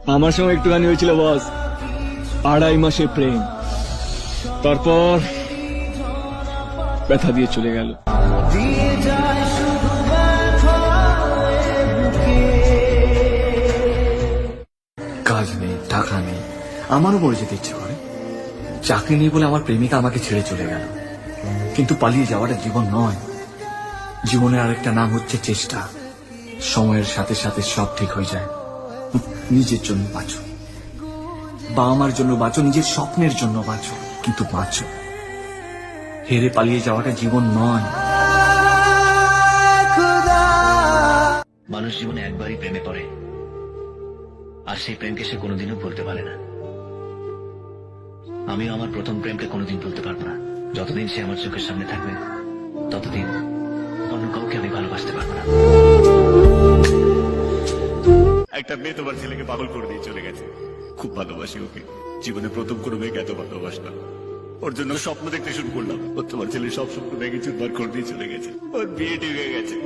আমার সঙ্গে একটুখানি হয়েছিল বস, 2.5 মাসের প্রেম, তারপর ব্যথা দিয়ে চলে গেল। কাজ নেই, টাকা নেই, আমারও মরে যেতে ইচ্ছে করে। চাকরি নেই বলে আমার প্রেমিকা আমাকে ছেড়ে চলে গেল। কিন্তু পালিয়ে যাওয়াটা জীবন নয়। জীবনের আরেকটা নাম হচ্ছে চেষ্টা। সময়ের সাথে সাথে সব ঠিক হয়ে যায়। নিজের জন্য বাঁচো, বাবা মার জন্য বাঁচো, নিজের স্বপ্নের জন্য বাঁচো, কিন্তু বাঁচো। হেরে পালিয়ে যাওয়াটা জীবন নয়। মানুষ জীবনে একবারই প্রেমে পড়ে, আর সেই প্রেমকে সে কোনোদিনও ভুলতে পারে না। আমিও আমার প্রথম প্রেমকে কোনোদিন ভুলতে পারবো না। যতদিন সে আমার চোখের সামনে থাকবে, ততদিন অন্য কাউকে আমি ভালোবাসতে পারবো না। একটা মেয়ে তোমার ছেলেকে পাগল করে দিয়ে চলে গেছে। খুব ভালোবাসি ওকে, জীবনে প্রথম কোনো মেয়েকে এত ভালোবাসলাম। ওর জন্য স্বপ্ন দেখতে শুরু করলাম। ও তোমার ছেলে সব স্বপ্ন ভেঙে চুরমার করে দিয়ে চলে গেছে। ওর বিয়ে ঠিক হয়ে গেছে।